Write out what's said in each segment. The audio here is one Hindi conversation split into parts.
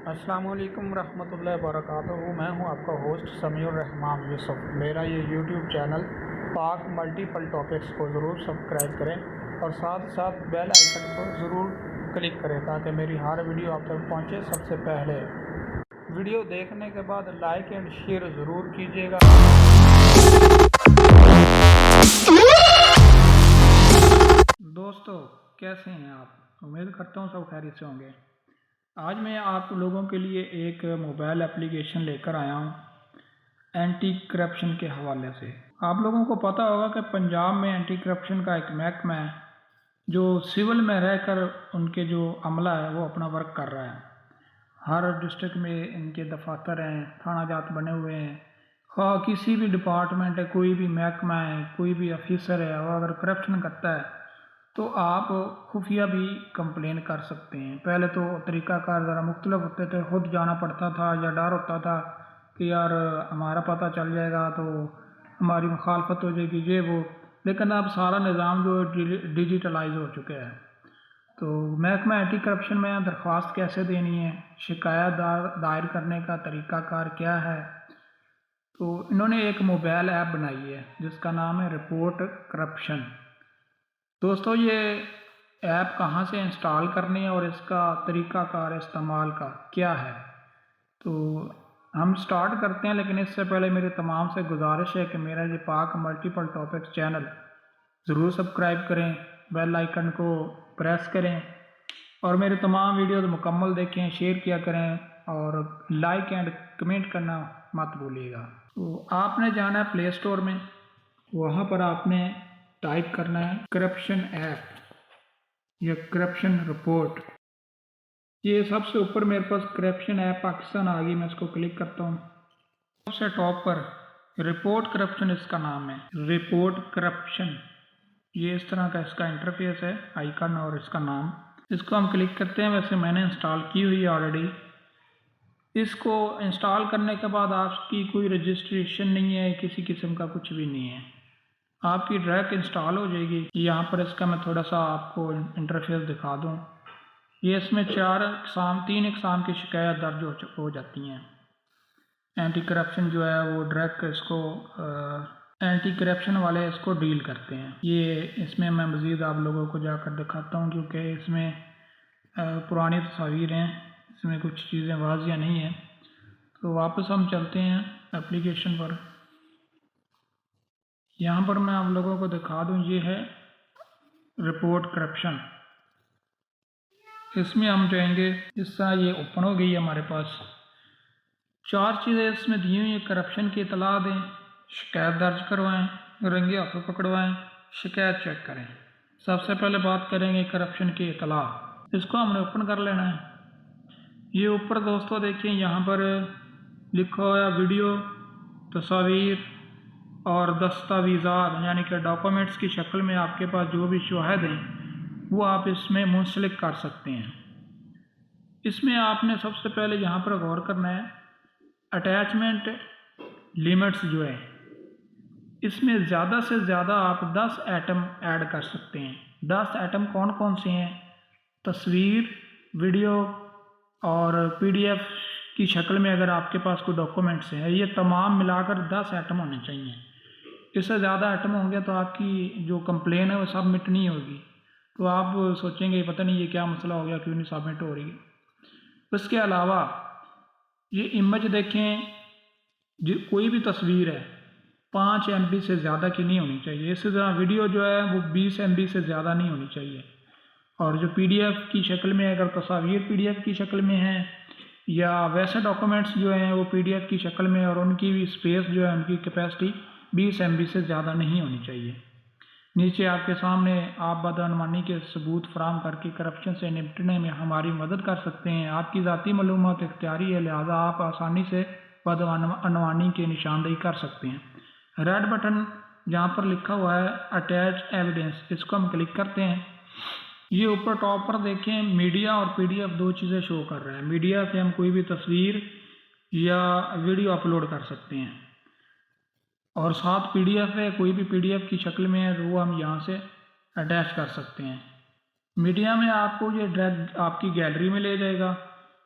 अस्सलाम वालेकुम रहमतुल्लाहि वबरकातुहू। मैं हूं आपका होस्ट समीउर रहमान यूसुफ। मेरा ये यूट्यूब चैनल पाक मल्टीपल टॉपिक्स को ज़रूर सब्सक्राइब करें और साथ साथ बेल आइकन को ज़रूर क्लिक करें ताकि मेरी हर वीडियो आप तक पहुंचे सबसे पहले। वीडियो देखने के बाद लाइक एंड शेयर ज़रूर कीजिएगा। दोस्तों, कैसे हैं आप? उम्मीद करता हूं सब खैरियत से होंगे। आज मैं आप लोगों के लिए एक मोबाइल एप्लीकेशन लेकर आया हूं एंटी करप्शन के हवाले से। आप लोगों को पता होगा कि पंजाब में एंटी करप्शन का एक महकमा है जो सिविल में रहकर उनके जो अमला है वो अपना वर्क कर रहा है। हर डिस्ट्रिक्ट में इनके दफातर हैं, थाना जात बने हुए हैं। हाँ, किसी भी डिपार्टमेंट है, कोई भी महकमा है, कोई भी ऑफिसर है, वो अगर करप्शन करता है तो आप खुफिया भी कंप्लेन कर सकते हैं। पहले तो तरीक़ाकार ज़रा मुख्तलिफ होते थे, खुद जाना पड़ता था या डर होता था कि यार हमारा पता चल जाएगा तो हमारी मुखालफत हो जाएगी ये वो। लेकिन अब सारा निज़ाम जो डिजिटलाइज हो चुका है। तो महकमा एंटी करप्शन में दरख्वास्त कैसे देनी है, शिकायत दायर करने का तरीक़ाकार क्या है, तो इन्होंने एक मोबाइल ऐप बनाई है जिसका नाम है रिपोर्ट करप्शन। दोस्तों, ये ऐप कहाँ से इंस्टॉल करनी है और इसका तरीक़ाकार इस्तेमाल का क्या है, तो हम स्टार्ट करते हैं। लेकिन इससे पहले मेरी तमाम से गुजारिश है कि मेरा ये पाक मल्टीपल टॉपिक्स चैनल ज़रूर सब्सक्राइब करें, बेल आइकन को प्रेस करें और मेरे तमाम वीडियोस मुकम्मल देखें, शेयर किया करें और लाइक एंड कमेंट करना मत भूलिएगा। तो आपने जाना है प्ले स्टोर में, वहाँ पर आपने टाइप करना है करप्शन ऐप या करप्शन रिपोर्ट। ये सबसे ऊपर मेरे पास करप्शन ऐप पाकिस्तान आ गई, मैं इसको क्लिक करता हूँ। सबसे टॉप पर रिपोर्ट करप्शन इसका नाम है, रिपोर्ट करप्शन। ये इस तरह का इसका इंटरफेस है, आइकन और इसका नाम। इसको हम क्लिक करते हैं। वैसे मैंने इंस्टॉल की हुई है ऑलरेडी। इसको इंस्टॉल करने के बाद आपकी कोई रजिस्ट्रेशन नहीं है, किसी किस्म का कुछ भी नहीं है, आपकी डायरेक्ट इंस्टॉल हो जाएगी। यहाँ पर इसका मैं थोड़ा सा आपको इंटरफेस दिखा दूँ। ये इसमें तीन इकसाम की शिकायत दर्ज हो जाती हैं। एंटी करप्शन जो है वो डायरेक्ट इसको एंटी करप्शन वाले इसको डील करते हैं। ये इसमें मैं मज़ीद आप लोगों को जाकर दिखाता हूँ क्योंकि इसमें पुरानी तस्वीर हैं, इसमें कुछ चीज़ें वाज़िया नहीं है। तो वापस हम चलते हैं एप्लीकेशन पर। यहाँ पर मैं आप लोगों को दिखा दूँ, ये है रिपोर्ट करप्शन। इसमें हम जाएंगे, इस तरह ये ओपन हो गई है हमारे पास। 4 चीज़ें इसमें दी हुई हैं। करप्शन की इतला दें, शिकायत दर्ज करवाएं, रंगे हाथों पकड़वाएं, शिकायत चेक करें। सबसे पहले बात करेंगे करप्शन की इतला। इसको हमने ओपन कर लेना है। ये ऊपर दोस्तों देखिए, यहाँ पर लिखा हुआ है वीडियो, तस्वीर और दस्तावेज़ात, यानी कि डॉक्यूमेंट्स की शक्ल में आपके पास जो भी शवाहिद हैं वो आप इसमें मुंसलिक कर सकते हैं। इसमें आपने सबसे पहले यहाँ पर गौर करना है अटैचमेंट लिमिट्स जो है, इसमें ज़्यादा से ज़्यादा आप 10 आइटम ऐड कर सकते हैं। 10 आइटम कौन कौन से हैं? तस्वीर, वीडियो और PDF की शक्ल में अगर आपके पास कोई डॉक्यूमेंट्स हैं, ये तमाम मिलाकर 10 आइटम होने चाहिए। इससे ज़्यादा आइटम होंगे तो आपकी जो कंप्लेन है वो सबमिट नहीं होगी। तो आप सोचेंगे पता नहीं ये क्या मसला हो गया, क्यों नहीं सबमिट हो रही। उसके अलावा ये इमेज देखें, जो कोई भी तस्वीर है 5 MB से ज़्यादा की नहीं होनी चाहिए। इसी तरह वीडियो जो है वो 20 MB से ज़्यादा नहीं होनी चाहिए। और जो PDF की शक्ल में, अगर तस्वीर PDF की शक्ल में है या वैसे डॉक्यूमेंट्स जो हैं वो PDF की शक्ल में, और उनकी भी स्पेस जो है, उनकी कैपेसिटी 20 MB से ज़्यादा नहीं होनी चाहिए। नीचे आपके सामने आप बदअनवानी के सबूत फराहम करके करप्शन से निपटने में हमारी मदद कर सकते हैं। आपकी ज़ाती मालूमात इख्तियारी है, लिहाजा आप आसानी से बदअनवानी की निशानदेही कर सकते हैं। रेड बटन जहाँ पर लिखा हुआ है अटैच एविडेंस, इसको हम क्लिक करते हैं। ये ऊपर टॉप पर देखें, मीडिया और PDF 2 चीज़ें शो कर रहा है। मीडिया से हम कोई भी तस्वीर या वीडियो अपलोड कर सकते हैं, और साथ PDF है, कोई भी PDF की शक्ल में है तो वो हम यहाँ से अटैच कर सकते हैं। मीडिया में आपको ये डायरेक्ट आपकी गैलरी में ले जाएगा,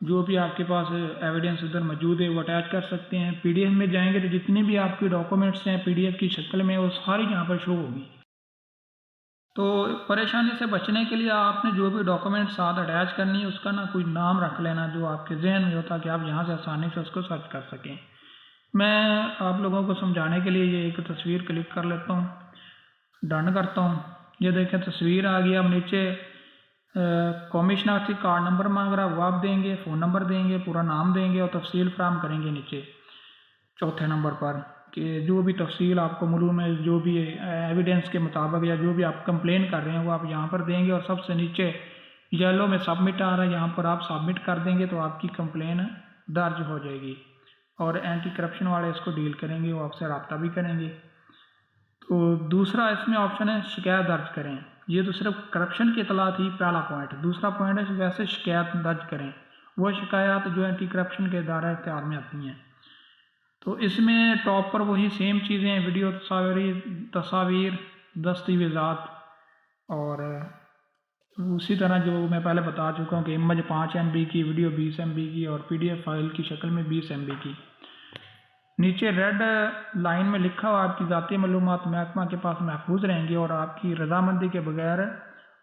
जो भी आपके पास एविडेंस उधर मौजूद है वो अटैच कर सकते हैं। पीडीएफ में जाएंगे तो जितने भी आपके डॉक्यूमेंट्स हैं पीडीएफ की शक्ल में वो सारी यहाँ पर शो होगी। तो परेशानी से बचने के लिए आपने जो भी डॉक्यूमेंट साथ अटैच करनी है उसका ना कोई नाम रख लेना जो आपके जहन में होता कि आप यहाँ से आसानी से उसको सर्च कर सकें। मैं आप लोगों को समझाने के लिए ये एक तस्वीर क्लिक कर लेता हूँ, डन करता हूँ। ये देखें तस्वीर आ गई। अब नीचे कौमी शनाख्ती कार्ड नंबर मांग रहा है, वो आप देंगे, फ़ोन नंबर देंगे, पूरा नाम देंगे और तफसील फ्राहम करेंगे नीचे चौथे नंबर पर कि जो भी तफसील आपको मालूम है, जो भी एविडेंस के मुताबिक या जो भी आप कंप्लेन कर रहे हैं वो आप यहाँ पर देंगे। और सबसे नीचे येलो में सबमिट आ रहा है, यहाँ पर आप सबमिट कर देंगे तो आपकी कंप्लेन दर्ज हो जाएगी और एंटी करप्शन वाले इसको डील करेंगे, वो आपसे रब्ता भी करेंगे। तो दूसरा इसमें ऑप्शन है शिकायत दर्ज करें। ये तो सिर्फ करप्शन की इतला थी, पहला पॉइंट। दूसरा पॉइंट है वैसे शिकायत दर्ज करें, वो शिकायत जो एंटी करप्शन के दायरा इख्तियार में आती हैं। तो इसमें टॉप पर वही सेम चीज़ें, वीडियो तस्वीर दस्तावेज़ात और उसी तरह जो मैं पहले बता चुका हूँ कि इमेज 5 MB की, वीडियो 20 MB की और PDF फाइल की शक्ल में 20 MB की। नीचे रेड लाइन में लिखा हुआ आपकी ज़ाती मालूमात महकमा के पास महफूज रहेंगी और आपकी रजामंदी के बगैर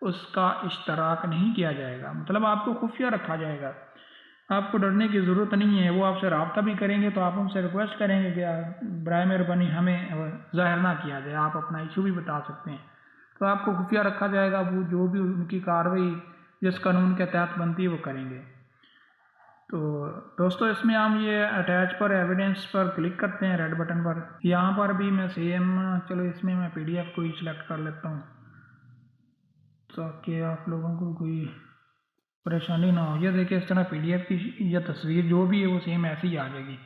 उसका इश्तराक नहीं किया जाएगा, मतलब आपको खुफिया रखा जाएगा। आपको डरने की ज़रूरत नहीं है। वो आपसे रब्ता भी करेंगे तो आप उनसे रिक्वेस्ट करेंगे कि बराए मेहरबानी हमें ज़ाहिर ना किया जाए, आप अपना इशू भी बता सकते हैं। तो आपको खुफिया रखा जाएगा, वो जो भी उनकी कार्रवाई जिस कानून के तहत बनती है वो करेंगे। तो दोस्तों इसमें हम ये अटैच पर एविडेंस पर क्लिक करते हैं, रेड बटन पर। यहाँ पर भी मैं सेम, चलो इसमें मैं PDF को ही सिलेक्ट कर लेता हूँ ताकि आप लोगों को कोई परेशानी ना हो। ये देखिए इस तरह PDF की या तस्वीर जो भी है वो सेम ऐसी ही आ जाएगी।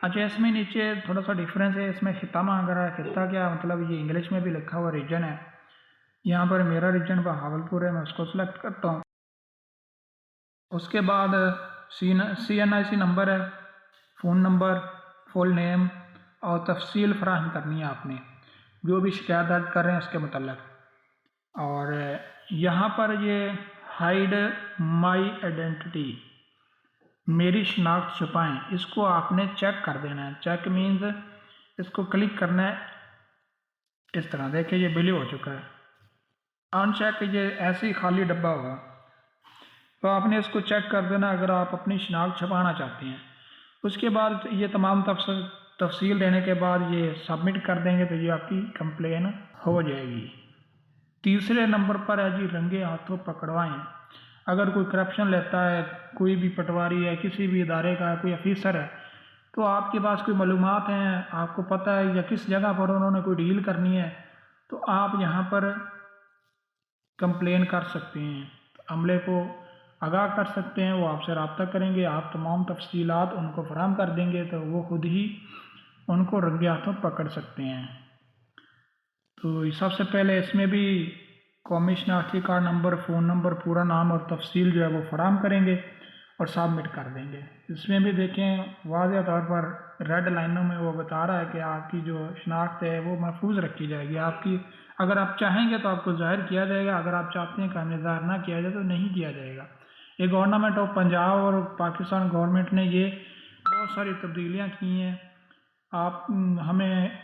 अच्छा, इसमें नीचे थोड़ा सा डिफरेंस है, इसमें खिता मांग रहा है। खिता क्या मतलब, ये इंग्लिश में भी लिखा हुआ रीजन है। यहाँ पर मेरा रीजन बहावलपुर है, मैं उसको सिलेक्ट करता हूँ। उसके बाद CNIC नंबर है, फ़ोन नंबर, फुल नेम और तफसील फराहम करनी है आपने जो भी शिकायत दर्ज कर रहे हैं उसके मतलब। और यहाँ पर ये हाइड माई आइडेंटिटी, मेरी शनाख्त छुपाएं, इसको आपने चेक कर देना है। चेक मीन्स इसको क्लिक करना है इस तरह। देखिए ये बिली हो चुका है। अनचेक ये ऐसे ही खाली डब्बा होगा, तो आपने इसको चेक कर देना अगर आप अपनी शनाख्त छुपाना चाहते हैं। उसके बाद ये तमाम तफसील देने के बाद ये सबमिट कर देंगे तो ये आपकी कंप्लेन हो जाएगी। तीसरे नंबर पर है जी रंगे हाथों पकड़वाएं। अगर कोई करप्शन लेता है, कोई भी पटवारी है, किसी भी इदारे का कोई ऑफिसर है, तो आपके पास कोई मालूमात हैं, आपको पता है या किस जगह पर उन्होंने कोई डील करनी है, तो आप यहाँ पर कंप्लेन कर सकते हैं, अमले को आगाह कर सकते हैं। वो आपसे रब्ता करेंगे, आप तमाम तफसीलात उनको फराहम कर देंगे तो वो खुद ही उनको रंगे हाथों पकड़ सकते हैं। तो सबसे पहले इसमें भी कौमी शनाख्ती कार्ड नंबर, फ़ोन नंबर, पूरा नाम और तफसील जो है वो फराहम करेंगे और सबमिट कर देंगे। इसमें भी देखें वाज़ेह तौर पर रेड लाइनों में वो बता रहा है कि आपकी जो शनाख्त है वो महफूज रखी जाएगी। आपकी अगर आप चाहेंगे तो आपको ज़ाहिर किया जाएगा, अगर आप चाहते हैं कि हमें ज़ाहिर ना किया जाए तो नहीं किया जाएगा। ये गवर्नमेंट ऑफ पंजाब और पाकिस्तान गवर्नमेंट ने ये बहुत सारी तब्दीलियाँ की हैं।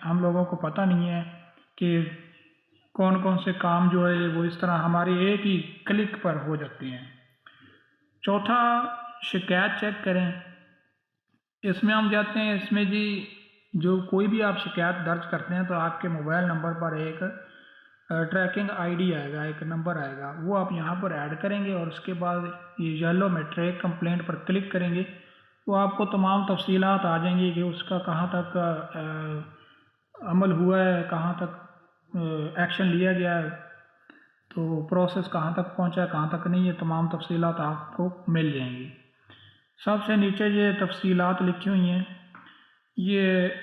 हम लोगों को पता नहीं है कि कौन कौन से काम जो है वो इस तरह हमारी एक ही क्लिक पर हो जाते हैं। चौथा, शिकायत चेक करें। इसमें हम जाते हैं, इसमें जी जो कोई भी आप शिकायत दर्ज करते हैं तो आपके मोबाइल नंबर पर एक ट्रैकिंग ID आएगा, एक नंबर आएगा, वो आप यहाँ पर ऐड करेंगे और उसके बाद ये येलो में ट्रैक कंप्लेंट पर क्लिक करेंगे तो आपको तमाम तफसीलात आ जाएंगी कि उसका कहाँ तक अमल हुआ है, कहाँ तक एक्शन लिया गया है, तो प्रोसेस कहाँ तक पहुँचा है, कहाँ तक नहीं है, तमाम तफसीलात आपको मिल जाएंगी। सबसे नीचे ये तफसीलात लिखी हुई हैं, ये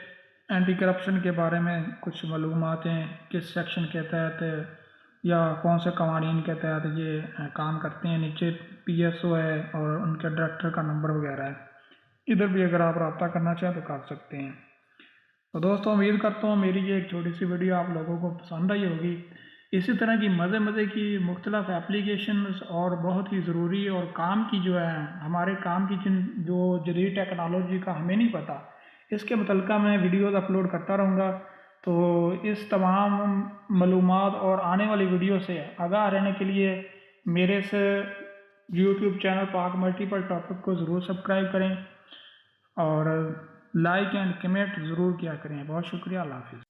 एंटी करप्शन के बारे में कुछ मालूमात हैं, किस सेक्शन के तहत या कौन से कवानीन के तहत ये काम करते हैं। नीचे PSO है और उनके डायरेक्टर का नंबर वगैरह है। इधर भी अगर आप रब्ता करना चाहें तो कर सकते हैं। तो दोस्तों उम्मीद करता हूँ मेरी ये एक छोटी सी वीडियो आप लोगों को पसंद आई होगी। इसी तरह की मज़े की मुख्तलिफ़ एप्लीकेशंस और बहुत ही ज़रूरी और काम की जो है हमारे काम की जो जदीद टेक्नोलॉजी का हमें नहीं पता, इसके मुतल्लिक़ मैं वीडियोज़ अपलोड करता रहूँगा। तो इस तमाम मालूमात और आने वाली वीडियो से आगाह रहने के लिए मेरे इस यूट्यूब चैनल पाक मल्टीपल टॉपिक को ज़रूर सब्सक्राइब करें और लाइक एंड कमेंट ज़रूर किया करें। बहुत शुक्रिया, अल्लाह हाफ़िज़।